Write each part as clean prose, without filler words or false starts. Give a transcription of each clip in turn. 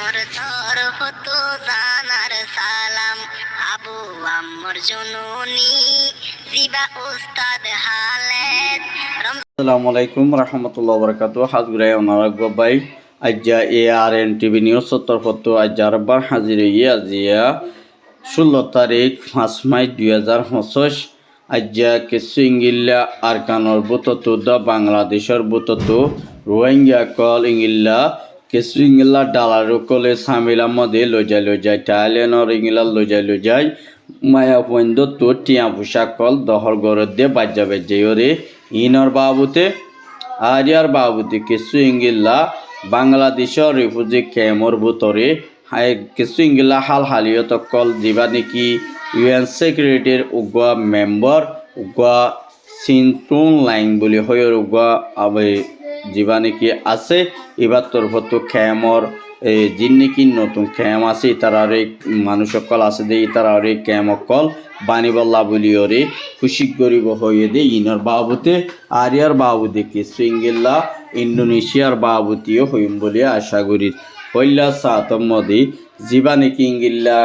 মোর তরফ তো জানার সালাম, আবু আম্মর জননী জিবা উস্তাদ হালেদ। আসসালামু আলাইকুম রহমতুল্লাহ বরকাত হাজগুরাই অনারাগবাই আজ্জা ARN টিভি নিউজ তরফত আজ্জা রব্বার হাজির আজিয়া 16 তারিখ 5 মাই 2025 আজ্জা কিছু ইংলিলা আরকানর বুততো দা বাংলাদেশের বুততো রোহিঙ্গা কল ইংলিলা কিছু ইংলিলা ডালার কলে সামিলা মদে লজাই টাইলেনর ইংলিলা লজাই মায়া পয়েন্দ তো টিয়া পোশাক কল দহর গরদ দে বাজ্জা বেজে ইনর বাবুতে আরিয়ার বাবুতে কিছু ইংলিলা বাংলাদেশের রিফিউজি ক্যাম্পর ভিতরে কিছু ইংলিলা হাল হালিয়ত কল দিবা নাকি UN সেক্রেটারির উগা মেম্বার উগা সিনটুন লাইন বলি হয়র উগা আবে দিবা নাকি আছে এবার তরফত ক্যাম্পর যিন নাকি নতুন ক্যাম্প আছে তারারে মানুষ সকল আছে দে তারারে ক্যাম্প অকল বানিবল্লা বলিওরে খুশি গরিব হয়ে দে ইনর বাবুতে আরিয়ার বাবুতে কিছু ইংলিলা ইন্দোনেশিয়ার বাবুতিও হইম বলে আশা করি হইলা সাতম মধ্যে জিবা নাকি ইংলিলা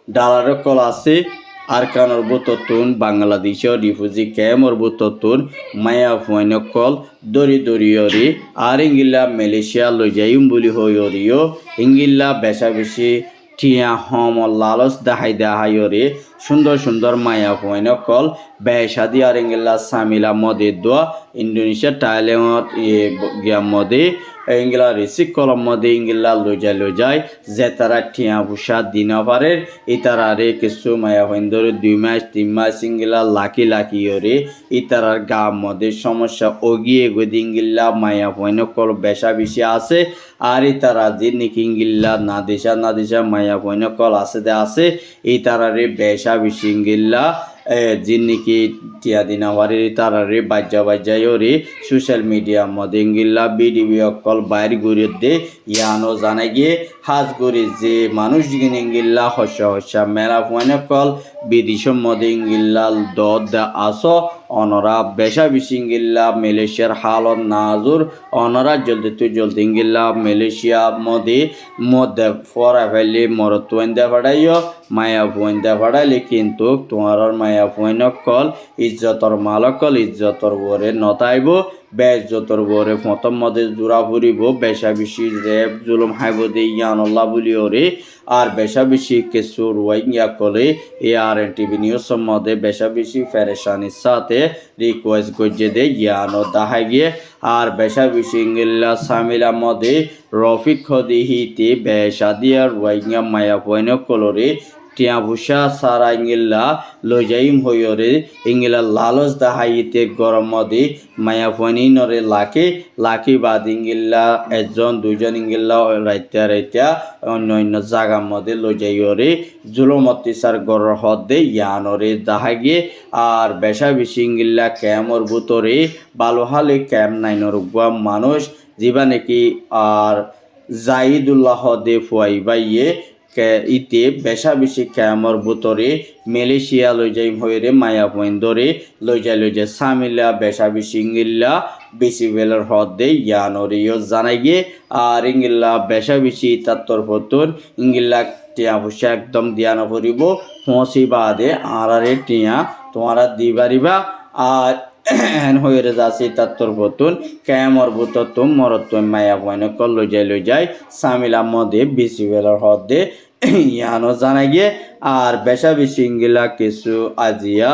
ডালার কল আছে আরকানর বুততুন বাংলাদেশের রিফিউজি ক্যাম্পর বুততুন মায়া ফুয়াইন কল দরিয়রে আর ইংলিলা মালয়েশিয়া লই যাইম বলি হইরিও ইংলিলা বেশা বেশি টিয়া হম লালস দাহাইরে সুন্দর সুন্দর মায়া ফুয়াইন কল বেশাদি আর ইংলিলা সামিলা মদে দোয়া ইন্দোনেশিয়া টাইল্যান্ড গিয়া মদে ইংলা রিসিক কলম মধ্যে ইংলা লজাই যে তারা টিয়া ভূষা দিন পারে ইতারারে কিছু মায়া হইন্দরে 2 মাস 3 মাস ইংলা লাকি ওরে ইতারার গা মধ্যে সমস্যা ওগিয়ে গদি ইংলা মায়া হইন কল বেশা বেশি আছে আর ইতারা যে নাকি ইংলা না দেশা মায়া হইন কল আছে ইতারারে বেশা বেশি ইংলা যিন নাকি টিয়া দিনাওয়ারি তারারে বাজ্জায়রে সোশ্যাল মিডিয়া মধ্যে ইংলা বিডিবি অকল বাইর গড়িয়ে দে ইয়ানো জানা গিয়ে হাজ গড়ি যে মানুষ যিনি ইংলা হস্যা মেলা ফুয়ান কল বিদেশের মধ্যে ইংলা দদ আসো অনরা বেশা বেশি ইংলা মালয়েশিয়ার হালত নাজুর অনরা জলদি ইংলা মালয়েশিয়া মধ্যে ফরা ফেলে মরতুয়েন্দা ফাড়াইও মায়া ফুয়েন্দা ফাড়াইলে কিন্তু তোমার মায়া ফুয়েন কল ইজ্জতর মালকল ইজ্জতর বরে নতাইব বেজ্জতর বরে প্রথম মধ্যে জোড়া ফুরিব বেশা বেশি রেপ জুলুম হাইব দে ইয়ানল্লাহ বলিও রে আর বেশা বেশি কিছু রোহিঙ্গা করে ARN টিভি নিউজ মধ্যে বেশা বেশি ফেরেশানির সাথে রিকোয়েস্ট করছে দে ইয়ানো দাহাই গিয়ে আর বেশা বেশি ইংলা সামিলা মধ্যে রফিক খদিহিতে বেশা দিয়া রোহিঙ্গা মায়া পয়ন কলরে টিয়া ভূষা সারা ইংলা লজাইম হইরে ইংলা লালস দাহাইতে গরম মধ্যে মায়া ফনি নরে লাকি বাদ ইংলা একজন দুইজন ইংলা রাইতা অন্য জায়গার মধ্যে লজাইরে জুলমতি সার গরর হদে ইয়ানরে দাহাগে আর বেশা বেশি ইংলা ক্যামর ভিতরে বালোহালে ক্যাম নাইনর মানুষ যিবা নাকি আর জাইদুল্লাহ দে ফুয়াই বাইয়ে ইতে বেশা বেশি ক্যামর ভিতরে মালয়েশিয়া লইজাই হইরে মায়া পয়েন্দরে লইজাই সামিলা বেশা বেশি ইংলা বেশি বেলার হদে ইয়ানরিও জানাই গিয়ে আর ইংলা বেশা বেশি তার তরফতন ইংলা টিয়া পয়সা একদম দিয়া নপরিব ফসি বাদে আরে টিয়া তোমারা দিবারিবা আর হয়ে যাচ্ছে তার তরফতুন ক্যামর বুততুম মরতুম মায়া পয়ন কল লইজাই সামিলা মধ্যে বেশি বেলার হদে ইয়ানো জানা গিয়ে আর বেশা বেশি ইংলা কিছু আজিয়া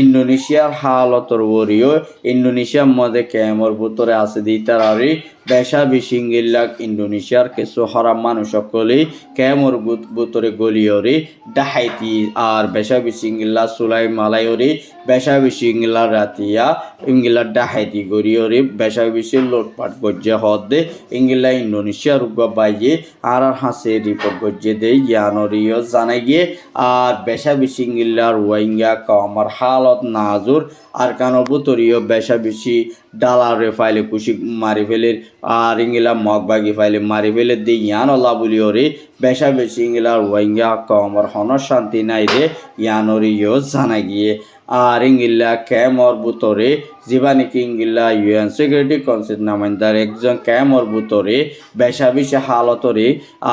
ইন্দোনেশিয়ার হালতর ওরিও ইন্দোনেশিয়ার মধ্যে ক্যামর ভিতরে আছে দি তারারি বেশা বেশি ইংলা ইন্দোনেশিয়ার কিছু হরাম মানুষ সকলে ক্যামর ভিতরে গলিয়রে ডাহাইতি আর বেশা বেশি ইংলা সুলাই মালাইরে বেশা বেশি ইংলা রাতিয়া ইংলা ডাহাইতি গড়িয়রে বেশা বেশি লোটপাট গজ্জে হদে ইংলা ইন্দোনেশিয়ার উগা বাইয়ে আর হাসে রিপোর্ট গজ্জে দে ইয়ানরিও জানাই গিয়ে আর বেশা বেশি ইংলা রোহিঙ্গা কমার হালত নাজুর আর কানো বুতরিও বেশা বেশি ডালারে ফাইলে কুশি মারি ফেলে আর ইংলা মগবাগি ফাইলে মারি ফেলে দে ইয়ানল্লাহ বলিও রে বেশা বেশি ইংলা রোহিঙ্গা কমার হন শান্তি নাই রে ইয়ানরিও জানা গিয়ে আর ইংিল্লা ক্যামর বুতরে জীবানিকি ইংিল্লা ইউএন সিকিউরিটি কাউন্সিল নামাইন্দার একজন ক্যামর বুতরে বেশা বেশি হালতরে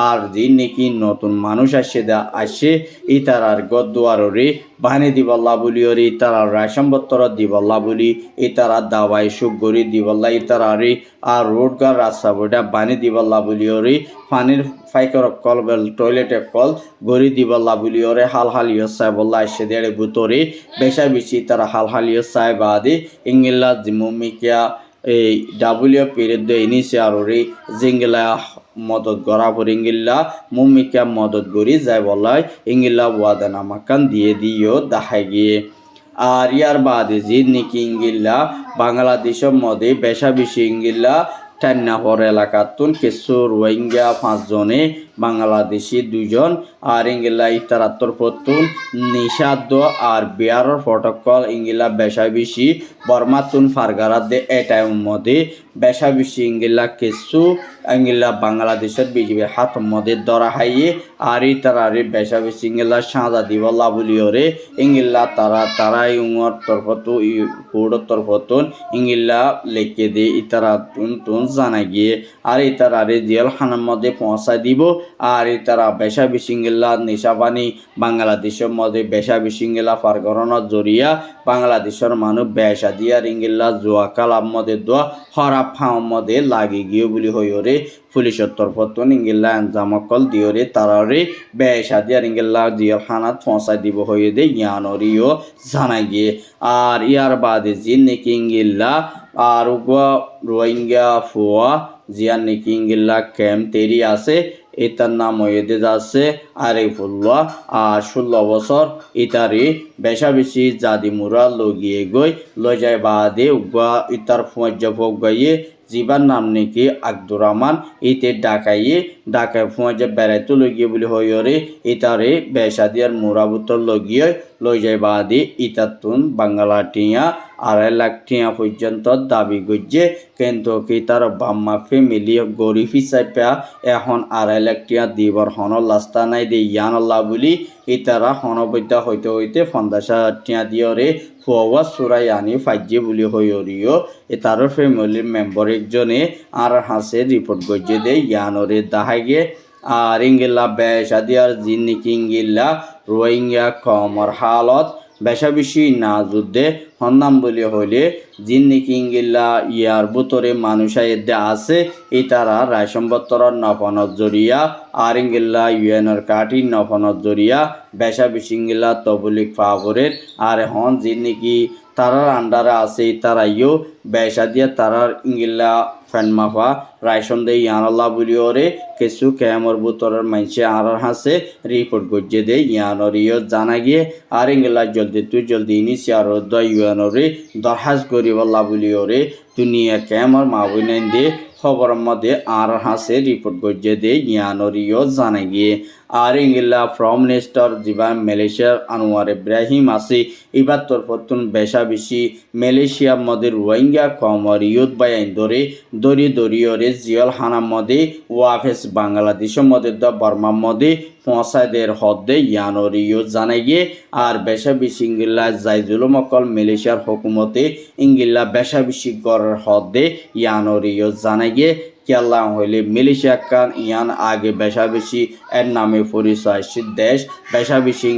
আর দিন নাকি নতুন মানুষ আসে ইতারার গদ্দুয়ারে বাহিনী দিবল্লা বলিওরে ইতারার রায়সম্বত্তর দিবল্লা বলি ইতারা দাওয়াই সুগরি দিবল্লা ইতারারে আর রোডগার রাস্তা বইটা বাহিনী দিবল্লা বলিওরে পানির ফাইকর কল বেল টয়লেটে কল গড়ি দিবল্লা বলিওরে হালহালিও সাহেবল্লা এসে দেড়ে বুতরে বেশা বেশি তারা হালহালিও সাহেব আদি ইংলিলা জিমুমিকিয়া এই ডাব্লিউ পিরিয়ড ইনিশিয়ারে জিঙ্গিলা মদত গড়া পর ইংলিলা মুমিকা মদত গড়ি যায় বলাই ইংলিলা ওয়াদা নামাকান দিয়ে দিও দেখাই গিয়ে আর ইয়ার বাদে যে নাকি ইংলিলা বাংলাদেশের মধ্যে বেশা বেশি ইংলিলা টান্নাহর এলাকাতুন কিছু রোহিঙ্গা 5 জনে বাংলাদেশি 2 জন আর ইংলিলা ইতারাত্তর পতুন নিষাদ আর বিয়ারর প্রটোকল ইংলিলা বেশা বেশি বর্মাতুন ফারগারাত দে এটার মধ্যে বেশা বেশি ইংলিলা কিছু ইংলিলা বাংলাদেশের বিজিবি হাত মধ্যে ধরা হাইয়ে আর ইতারারে বেশা বেশি ইংলিলা সাজা দিবল্লা বলিওরে ইংলিলা তারাই উঙর তরফতু কোড় তরফতুন ইংলিলা লেখে দে ইতারা তুন জানা গিয়ে আর ইতারারে জেল খানার মধ্যে পৌঁছায় দিব আর ইতারা বেশা বেশি ইংলিলা নিশাবানি বাংলাদেশের মধ্যে বেশা বেশি ইংলিলা ফারগরণর জরিয়া বাংলাদেশের মানুষ বেশা দিয়া ইংলিলা জোয়া কালাম মধ্যে দোয়া হরাপ ফাও মধ্যে লাগি গিয়ে বলি হইরে পুলিশের তরফতুন ইংলিলা আঞ্জামকল দিওরে তারারে বেশা দিয়া ইংলিলা জিয়াল খানাত পৌঁছায় দিব হয়ে দে ইয়ানরিও জানাই গিয়ে আর ইয়ার বাদে জিন নাকি ইংলিলা আর রোহিঙ্গা ফুয়া জিয়ান নাকি ইংলিলা ক্যাম্প তেরি আছে এটার নাম হয়ে যাচ্ছে আরিফুল্লাহ আর 16 বছর ইতারি বেশা বেশি জাদি মুরা লগিয়ে গই লই যায় বাদে ইতার ফুয়াজ্জাফক গাইয়ে জীবার নাম নাকি আব্দুর রহমান ইতে ঢাকায় ফুয়াজ্জা বেড়াইতে লগিয়ে বলে হইরে ইতারে বেশা দিয়ার মুরাবুতর লগিয়ে লই যায় বাদে ইতাতুন বাংলা টিয়া 2.5 লাখ টিয়া পর্যন্ত দাবি গজ্জে কিন্তু কি তার বাম্মা ফ্যামিলি গরিব হিসাবে এখন 2.5 লাখ টিয়া দিবর হন লাস্তা নাই দে ইয়ানল্লাহ বলি ইতারা হনবদ্যা হইতে 50,000 টিয়া দিয়রে ফুয়া সুরাই আনি ফাইজে বলি হইরিও এতার ফ্যামিলির মেম্বার একজনে আর হাসে রিপোর্ট গজ্জে দে ইয়ানরে দাহাগে আর ইংলিলা বেশা দিয়ার জিন নাকি ইংলিলা রোহিঙ্গা কমর হালত বেশা বেশি না যুদ্ধে হন্নাম বলি হইলে জিন নাকি ইংলিলা ইয়ার বুতরে মানুষাইদে আছে ইতারা রায়সম্বত্তর নফনত জরিয়া আর ইংলিলা ইউএনর কাঠি নফনত জরিয়া বেশা বেশি ইংলিলা তবলিক ফাভরের আর হন জিন নাকি তারার আন্ডারে আছে তারাইও বেশা দিয়া তারার ইংলিলা ফ্যানমাফা রায়সন দে ইয়ানল্লাহ বলিওরে কিছু ক্যামর বুতরের মাইছে আর হাসে রিপোর্ট গজ্জে দে ইয়ানরিও জানা গিয়ে আর ইংলিলা জলদি ইনিশিয়ার ইউএনরে দরহাজ করিবল্লা বলিওরে দুনিয়া ক্যামর মাবুনাইন দে খবর মধ্যে আর হাসে রিপোর্ট গজ্জে দে ইয়ানরিও জানা গিয়ে আর ইংলিলা ফ্রম মিনিস্টার জীবান মালয়েশিয়ার আনোয়ার ইব্রাহিম আছে এবার তরফতুন বেশা বেশি মালয়েশিয়ার মধ্যে রোহিঙ্গা কমর ইউথ বায়াইন দরিয়রে জিয়াল হানার মধ্যে ওয়াফেস বাংলাদেশের মধ্যে বর্মার মধ্যে পৌঁছাদের হদ্দে ইয়ানরিও জানাই গিয়ে আর বেশা বেশি ইংলিলা জাইজুল মকল মালয়েশিয়ার হুকুমতে ইংলিলা বেশা বেশি গড়ের হদ্দে ইয়ানরিও জানাই গিয়ে কেল্লা হইলে মালয়েশিয়া কান ইয়ান আগে বেশা বেশি এর নামে পরিচয়শীল দেশ বেশা বেশি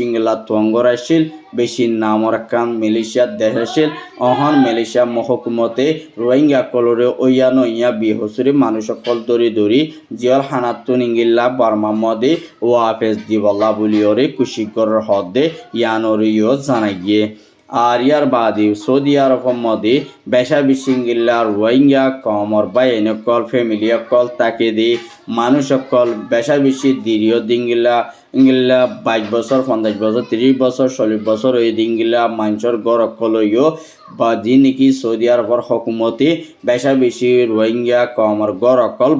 ইংলিলা তঙ্গর আসছিল বেশি নামর কান মালয়েশিয়ার দেশ আসছিল অহন মালয়েশিয়া মহকুমতে রোহিঙ্গা কলরে ওয়ানো ইয়া বিহসুরি মানুষ সকল দরি জিয়াল হানাতুন ইংলিলা বার্মা মদে ওয়াফেস দিবল্লা বলিওরে কুশিগর হদে ইয়ানরিও জানাই গিয়ে আর ইয়ার বাদে সৌদি আরবের মধ্যে বেশা বেশি ইংলিলা রোহিঙ্গা কমর বা এনেকল ফ্যামিলি কল তাকে দি মানুষ সকল বেশা বেশি দীর্ঘ দিনগিলা 22 বছর 50 বছর 30 বছর 40 বছর ওই দিনগিলা মানুষের গড় অকলইও বা যে নাকি সৌদি আরবের হকুমতে বেশা বেশি রোহিঙ্গা কমর গড় অকল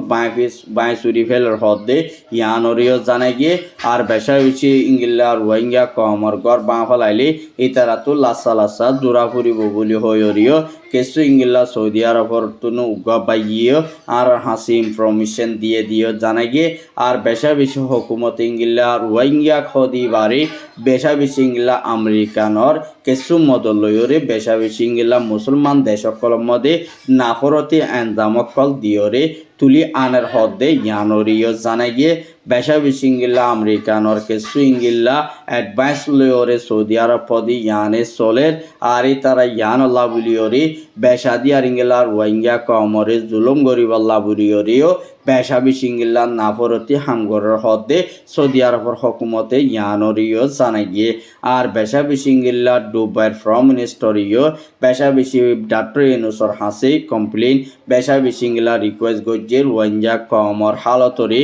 বাঁই চুরি ফেলার হদে ইয়ানরিও জানাই গিয়ে আর বেশা বেশি ইংলিলা রোহিঙ্গা কমর গড় বাঁ ফেলাইলে ইতারা তো লাসা জোড়া ফুরিব বলি হইরিও কিছু ইংলিলা সৌদি আরবের তুনো উগা বাইও আর হাসি ইনফরমেশন দিয়ে জানাই গিয়ে আর বেশা বেশি হকুমত ইংলিলা রোহিঙ্গা খদিবারে বেশা বিশিংলা আমেরিকানর কিছু মদলয়রে বেশা বিশিংলা মুসলমান দেশকলর মধ্যে নাফরতি এনজামকল দিয়রে তুলি আনের হদ্দে ইয়ানরিয় জানা গিয়ে বেশা বিশিংলা আমেরিকানর কিছু ইঙ্গিল্লা অ্যাডভাইস লয়রে সৌদি আরব পদি ইয়ানে চলের আরে তারা ইয়ান লাবুলিয়রে বেশা দিয়ার ইঙ্গিলা রোহিঙ্গা কমরে জুলুম গরিবাল লাবুলিয়রেও বেশা বিশিংলা নাফরতি হামগরের হদ্দে সৌদি আরবের হকুমতে ইয়ানরিও জানা গিয়ে আর বেশা বিশিংলা দুবাইয়ের ফ্রম মিনিস্টরিও বেশা বেশি ডাক্তার ইউনুসর হাসে কমপ্লেন বেশা বিশিংলা রিকোয়েস্ট গজ্জে রোহিঙ্গা কমর হালতরে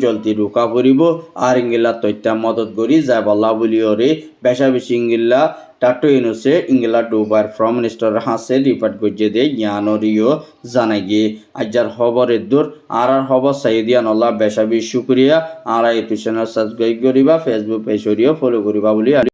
জলদি রুকা পড়িব আর ইংলা তথ্য মদত করি যায় বল্লা বলিওরে বেশা বিশিংলা ডাক্তার ইউনুসে ইংলা দুবাইয়ের ফ্রম মিনিস্টার হাসে রিপোর্ট গজ্জে দে ইয়ানরিও জানা গিয়ে আজার খবরের দূর আর খবর সাইদিয়ান আল্লাহ বেশা বেশি শুক্রিয়া আর এই চ্যানেল সাবস্ক্রাইব করিবা ফেসবুক পেজরিও ফলো করিবা বলি